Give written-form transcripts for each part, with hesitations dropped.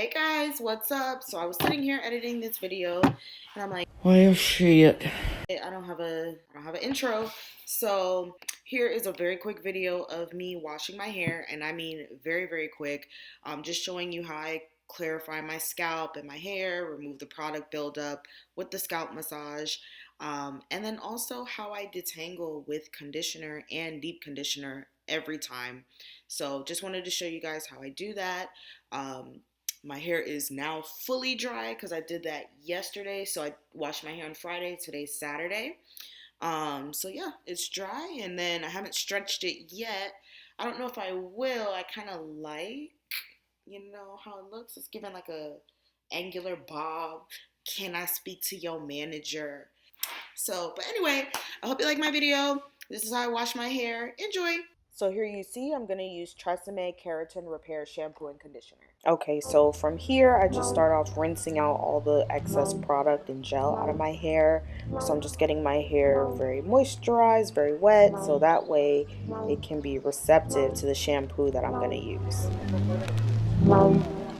Hey guys, what's up? So I was sitting here editing this video and I'm like, Well, shit. I don't have an intro. So here is a very quick video of me washing my hair, and I mean very, very quick. Just showing you how I clarify my scalp and my hair, remove the product buildup with the scalp massage, and then also how I detangle with conditioner and deep conditioner every time. So just wanted to show you guys how I do that. Um, my hair is now fully dry because I did that yesterday. So I washed my hair on Friday. Today's Saturday. So yeah, it's dry, and then I haven't stretched it yet. I don't know if I will. I kind of like, how it looks. It's giving like a angular bob. Can I speak to your manager? So, but anyway, I hope you like my video. This is how I wash my hair. Enjoy. So here you see I'm going to use TresEmme Keratin Repair Shampoo and Conditioner. Okay, so from here I just start off rinsing out all the excess product and gel out of my hair. So I'm just getting my hair very moisturized, very wet, so that way it can be receptive to the shampoo that I'm going to use.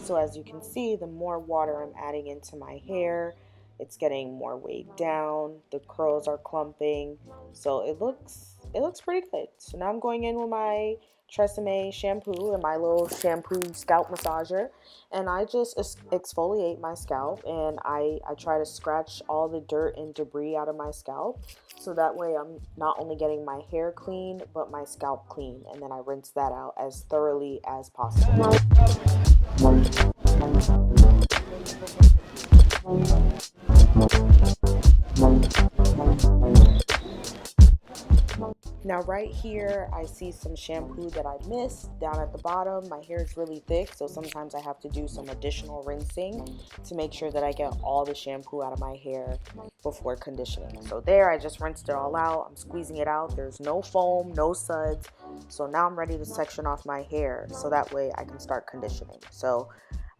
So as you can see, the more water I'm adding into my hair, it's getting more weighed down, the curls are clumping, so it looks pretty good. So now I'm going in with my TresEmme shampoo and my little shampoo scalp massager, and I just exfoliate my scalp, and I try to scratch all the dirt and debris out of my scalp, so that way I'm not only getting my hair clean but my scalp clean, and then I rinse that out as thoroughly as possible. Now right here I see some shampoo that I missed down at the bottom. My hair is really thick, so sometimes I have to do some additional rinsing to make sure that I get all the shampoo out of my hair before conditioning. So there, I just rinsed it all out. I'm squeezing it out. There's no foam, no suds. So now I'm ready to section off my hair so that way I can start conditioning. So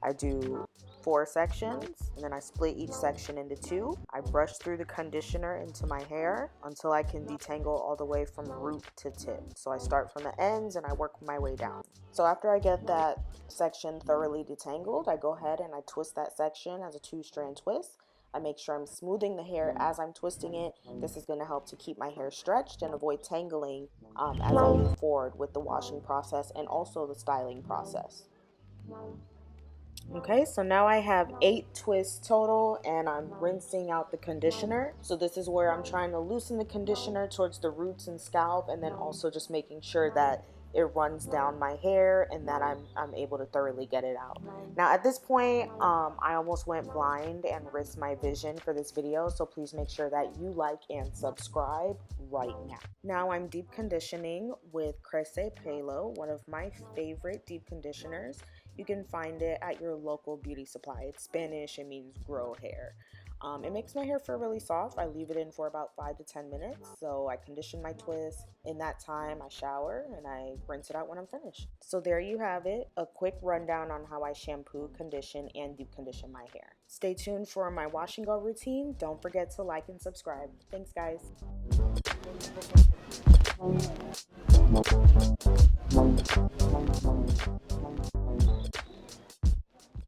I do 4 sections, and then I split each section into 2. I brush through the conditioner into my hair until I can detangle all the way from root to tip. So I start from the ends and I work my way down. So after I get that section thoroughly detangled, I go ahead and I twist that section as a 2-strand twist. I make sure I'm smoothing the hair as I'm twisting it. This is going to help to keep my hair stretched and avoid tangling as I move forward with the washing process and also the styling process. Okay, so now I have 8 twists total, and I'm rinsing out the conditioner. So this is where I'm trying to loosen the conditioner towards the roots and scalp, and then also just making sure that it runs down my hair and that I'm able to thoroughly get it out. Now at this point, I almost went blind and risked my vision for this video, so please make sure that you like and subscribe right now. Now I'm deep conditioning with Crece Pelo, one of my favorite deep conditioners. You can find it at your local beauty supply. It's Spanish, it means grow hair. It makes my hair feel really soft. I leave it in for about 5 to 10 minutes. So I condition my twist. In that time, I shower and I rinse it out when I'm finished. So there you have it, a quick rundown on how I shampoo, condition, and deep condition my hair. Stay tuned for my wash and go routine. Don't forget to like and subscribe. Thanks, guys.